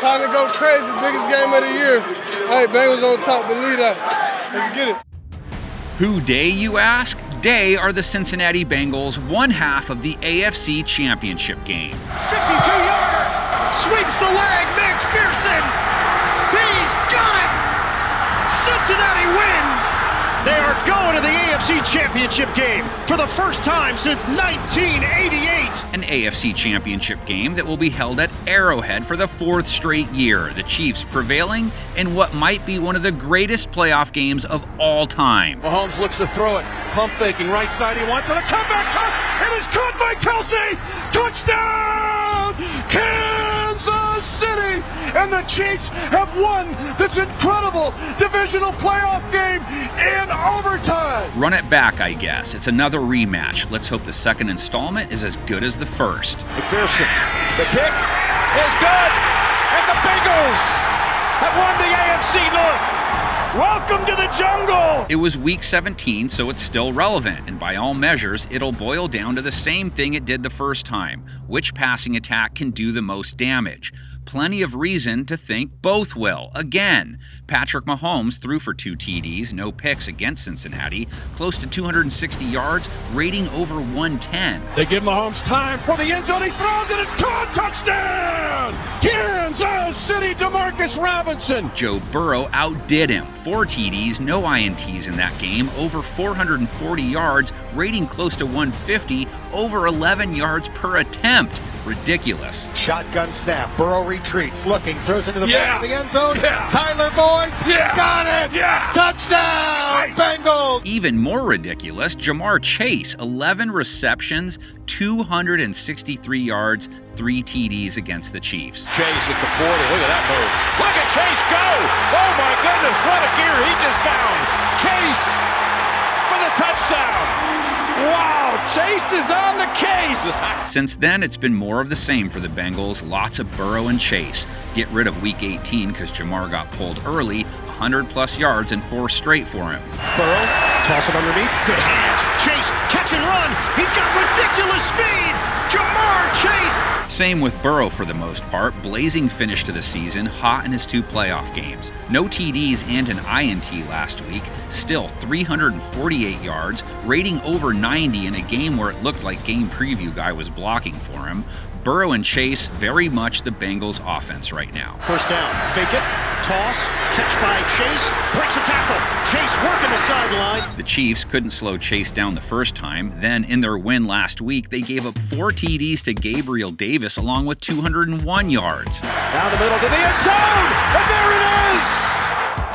Time to go crazy. Biggest game of the year. Hey, Bengals on top. Believe that. Let's get it. Who day, you ask? Day are the Cincinnati Bengals, one half of the AFC Championship game. 52-yarder, sweeps the leg, McPherson. He's got it. Cincinnati wins. They are going to the AFC Championship game for the first time since 1988. An AFC Championship game that will be held at Arrowhead for the fourth straight year. The Chiefs prevailing in what might be one of the greatest playoff games of all time. Mahomes looks to throw it. Pump faking right side. He wants it. A comeback cut. It is caught by Kelsey. Touchdown! Kansas City! And the Chiefs have won this incredible divisional playoff game in overtime. Run it back, I guess. It's another rematch. Let's hope the second installment is as good as the first. McPherson, the kick is good, and the Bengals have won the AFC North. Welcome to the jungle! It was week 17, so it's still relevant, and by all measures, it'll boil down to the same thing it did the first time. Which passing attack can do the most damage? Plenty of reason to think both will. Again, Patrick Mahomes threw for 2 TDs, no picks against Cincinnati, close to 260 yards, rating over 110. They give Mahomes time for the end zone. He throws it. It's caught. Touchdown! Kansas City, DeMarcus Robinson. Joe Burrow outdid him. 4 TDs, no INTs in that game, over 440 yards, rating close to 150, over 11 yards per attempt. Ridiculous. Shotgun snap. Burrow retreats, looking, throws into the back of the end zone. Tyler Boyd got it. Touchdown, Bengals. Even more ridiculous, Jamar Chase, 11 receptions, 263 yards, 3 TDs against the Chiefs. Chase at the 40. Look at that move. Look at Chase go. Oh my goodness, what a gear he just found. Chase for the touchdown. Wow, Chase is on the case! Since then, it's been more of the same for the Bengals. Lots of Burrow and Chase. Get rid of Week 18 because Jamar got pulled early. 100-plus yards and 4 straight for him. Burrow, toss it underneath. Good hands. Chase, catch and run. He's got ridiculous speed. Jamar Chase. Same with Burrow for the most part. Blazing finish to the season, hot in his 2 playoff games. No TDs and an INT last week. Still 348 yards, rating over 90 in a game where it looked like Game Preview guy was blocking for him. Burrow and Chase, very much the Bengals' offense right now. First down, fake it, toss, catch by Chase, breaks a tackle. Chase working the sideline. The Chiefs couldn't slow Chase down the first time. Then, in their win last week, they gave up 4 TDs to Gabriel Davis along with 201 yards. Down the middle to the end zone, and there it is!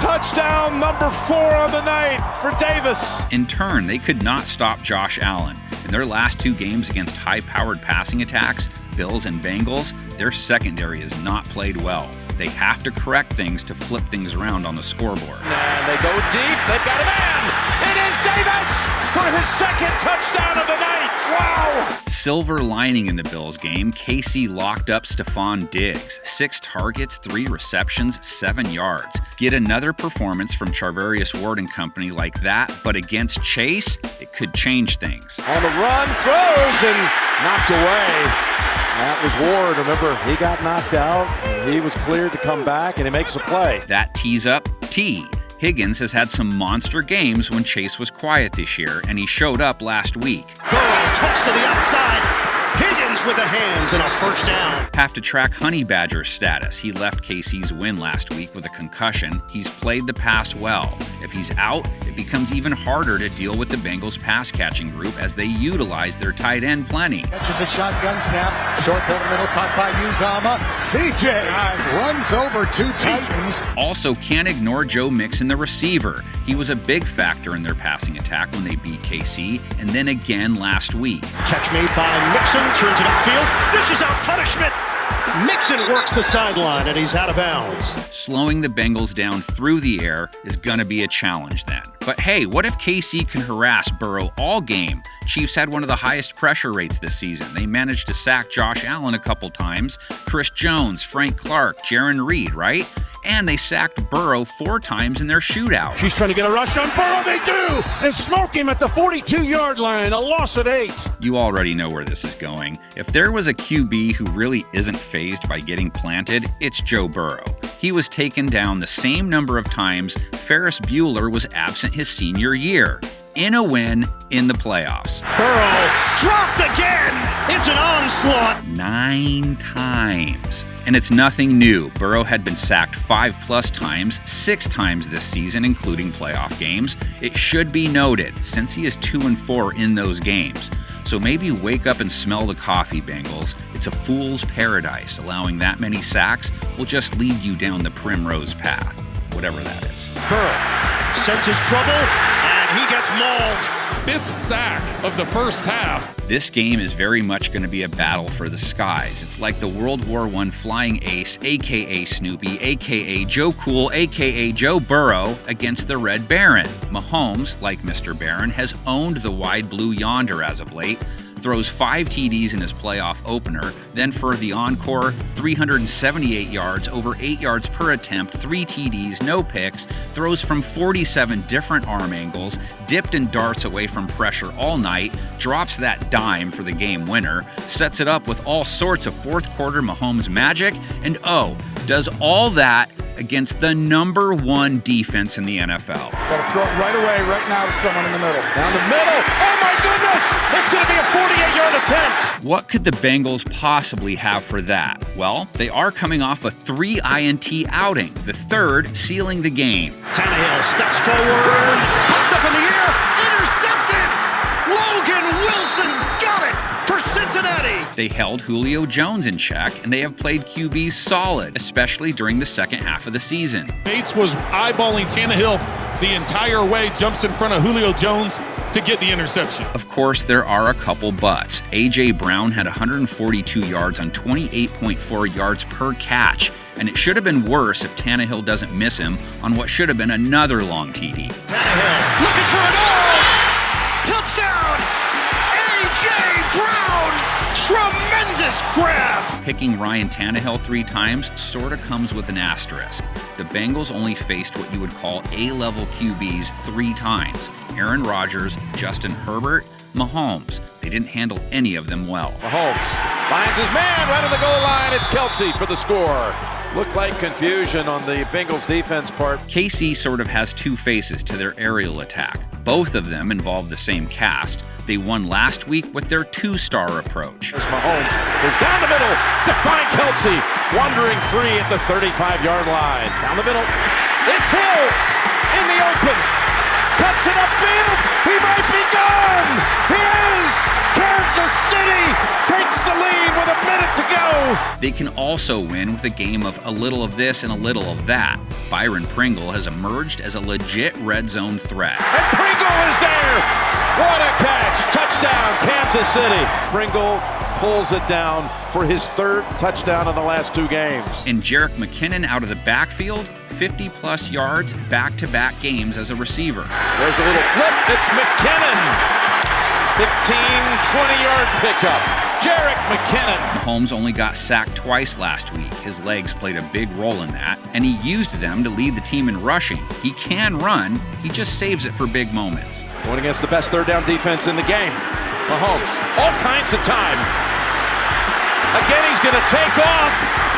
Touchdown number 4 on the night for Davis. In turn, they could not stop Josh Allen. In their last 2 games against high-powered passing attacks, Bills and Bengals, their secondary has not played well. They have to correct things to flip things around on the scoreboard. And they go deep. They've got a man. It is Davis for his second touchdown of the night. Wow! Silver lining in the Bills game, KC locked up Stephon Diggs. 6 targets, 3 receptions, 7 yards. Get another performance from Charvarius Ward and company like that, but against Chase, it could change things. On the run, throws, and knocked away. That was Ward. Remember, he got knocked out. He was cleared to come back, and he makes a play. That tees up T. Higgins has had some monster games when Chase was quiet this year, and he showed up last week. Burrow, toss to the outside. Higgins with the hands and a first down. Have to track Honey Badger's status. He left KC's win last week with a concussion. He's played the pass well. If he's out, it becomes even harder to deal with the Bengals pass catching group as they utilize their tight end plenty. Catches a shotgun snap, short to the middle, caught by Uzama. CJ runs over 2 Titans. Also, can't ignore Joe Mixon, the receiver. He was a big factor in their passing attack when they beat KC, and then again last week. Catch made by Mixon, turns it upfield, dishes out punishment. Mixon works the sideline, and he's out of bounds. Slowing the Bengals down through the air is going to be a challenge then. But hey, what if KC can harass Burrow all game? Chiefs had one of the highest pressure rates this season. They managed to sack Josh Allen a couple times. Chris Jones, Frank Clark, Jaron Reed, right? and they sacked Burrow 4 times in their shootout. She's trying to get a rush on Burrow. They do! They smoke him at the 42-yard line. A loss of 8. You already know where this is going. If there was a QB who really isn't fazed by getting planted, it's Joe Burrow. He was taken down the same number of times Ferris Bueller was absent his senior year. In a win in the playoffs. Burrow dropped again. It's an onslaught. 9 times. And it's nothing new. Burrow had been sacked 5+ times, 6 times this season, including playoff games. It should be noted, since he is 2-4 in those games. So maybe wake up and smell the coffee, Bengals. It's a fool's paradise. Allowing that many sacks will just lead you down the primrose path, whatever that is. Burrow senses trouble, and he gets mauled. 5th sack of the first half. This game is very much going to be a battle for the skies. It's like the World War I flying ace, a.k.a. Snoopy, a.k.a. Joe Cool, a.k.a. Joe Burrow, against the Red Baron. Mahomes, like Mr. Barron, has owned the wide blue yonder as of late, throws 5 TDs in his playoff opener, then for the encore, 378 yards, over 8 yards per attempt, 3 TDs, no picks, throws from 47 different arm angles, dipped and darts away from pressure all night, drops that dime for the game winner, sets it up with all sorts of fourth quarter Mahomes magic, and does all that against the number 1 defense in the NFL. Gotta throw it right away, right now to someone in the middle. Down the middle. Oh my goodness! It's going to be a 48-yard attempt. What could the Bengals possibly have for that? Well, they are coming off a 3 INT outing, the 3rd sealing the game. Tannehill steps forward, popped up in the air, intercepted. Logan Wilson's got it for Cincinnati. They held Julio Jones in check, and they have played QBs solid, especially during the second half of the season. Bates was eyeballing Tannehill the entire way, jumps in front of Julio Jones to get the interception. Of course, there are a couple buts. A.J. Brown had 142 yards on 28.4 yards per catch, and it should have been worse if Tannehill doesn't miss him on what should have been another long TD. Tannehill looking for it all. Touchdown! A.J. Brown! Tremendous grab! Picking Ryan Tannehill 3 times sort of comes with an asterisk. The Bengals only faced what you would call A-level QBs 3 times. Aaron Rodgers, Justin Herbert, Mahomes. They didn't handle any of them well. Mahomes finds his man right on the goal line. It's Kelsey for the score. Looked like confusion on the Bengals defense part. KC sort of has 2 faces to their aerial attack. Both of them involve the same cast. They won last week with their 2-star approach. As Mahomes goes down the middle to find Kelsey, wandering free at the 35-yard line. Down the middle, it's Hill in the open. Cuts it upfield. He might be gone. He is. Kansas City takes the lead with a minute to go. They can also win with a game of a little of this and a little of that. Byron Pringle has emerged as a legit red zone threat. And Pringle is there. What a catch. Touchdown, Kansas City. Pringle pulls it down for his 3rd touchdown in the last 2 games. And Jerick McKinnon out of the backfield, 50+ yards, back-to-back games as a receiver. There's a little flip. It's McKinnon. 15-20-yard pickup. Jerick McKinnon. Mahomes only got sacked twice last week. His legs played a big role in that, and he used them to lead the team in rushing. He can run, he just saves it for big moments. Going against the best 3rd down defense in the game. Mahomes, all kinds of time. Again, he's going to take off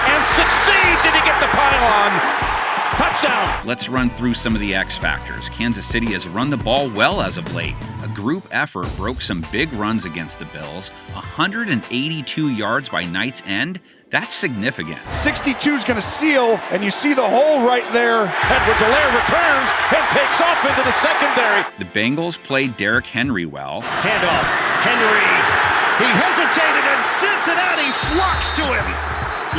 and succeed. Did he get the pylon? Touchdown! Let's run through some of the X factors. Kansas City has run the ball well as of late. A group effort broke some big runs against the Bills. 182 yards by night's end. That's significant. 62 is going to seal, and you see the hole right there. Edwards-Helaire returns and takes off into the secondary. The Bengals played Derrick Henry well. Handoff. Henry. He hesitated, and Cincinnati flocks to him.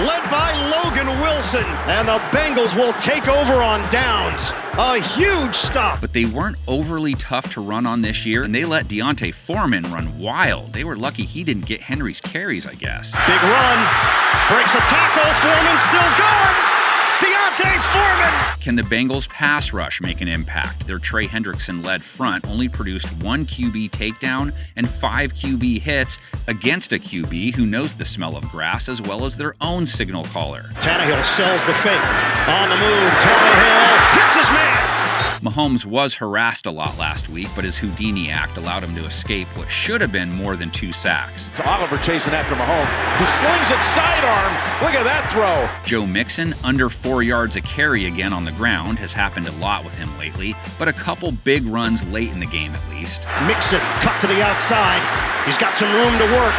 Led by Logan Wilson, and the Bengals will take over on downs. A huge stop. But they weren't overly tough to run on this year, and they let Deontay Foreman run wild. They were lucky he didn't get Henry's carries, I guess. Big run. Breaks a tackle. Foreman still going. Dave Foreman! Can the Bengals pass rush make an impact? Their Trey Hendrickson-led front only produced 1 QB takedown and 5 QB hits against a QB who knows the smell of grass as well as their own signal caller. Tannehill sells the fake. On the move, Tannehill hits his man! Mahomes was harassed a lot last week, but his Houdini act allowed him to escape what should have been more than 2 sacks. Oliver chasing after Mahomes, who slings it sidearm. Look at that throw. Joe Mixon, under 4 yards a carry again on the ground, has happened a lot with him lately, but a couple big runs late in the game at least. Mixon cut to the outside. He's got some room to work.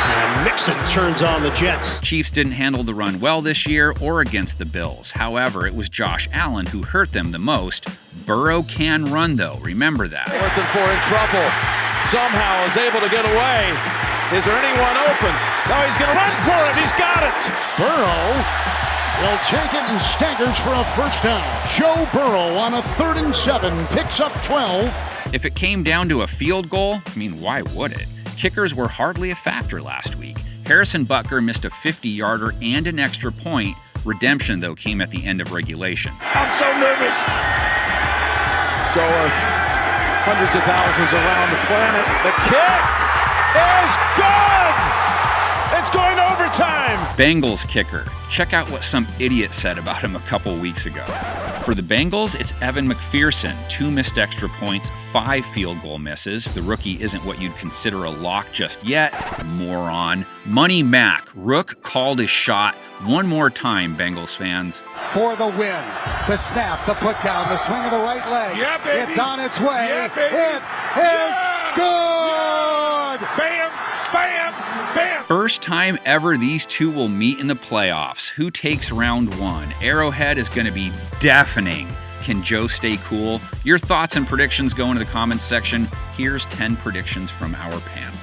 And Mixon turns on the Jets. Chiefs didn't handle the run well this year or against the Bills. However, it was Josh Allen who hurt them the most. Burrow can run, though. Remember that. 4th and 4 in trouble. Somehow is able to get away. Is there anyone open? No, he's going to run for it. He's got it. Burrow will take it and staggers for a first down. Joe Burrow on a 3rd and 7 picks up 12. If it came down to a field goal, I mean, why would it? Kickers were hardly a factor last week. Harrison Butker missed a 50-yarder and an extra point. Redemption, though, came at the end of regulation. I'm so nervous. So are hundreds of thousands around the planet. The kick is good! It's going to overtime! Bengals kicker. Check out what some idiot said about him a couple weeks ago. For the Bengals, it's Evan McPherson. 2 missed extra points, 5 field goal misses. The rookie isn't what you'd consider a lock just yet. Moron. Money Mac. Rook called his shot. One more time, Bengals fans. For the win. The snap, the put down, the swing of the right leg. Yeah, baby. It's on its way. Yeah, baby. It is good! Bam! Bam! Bam! First time ever these two will meet in the playoffs. Who takes round 1? Arrowhead is going to be deafening. Can Joe stay cool? Your thoughts and predictions go into the comments section. Here's 10 predictions from our panel.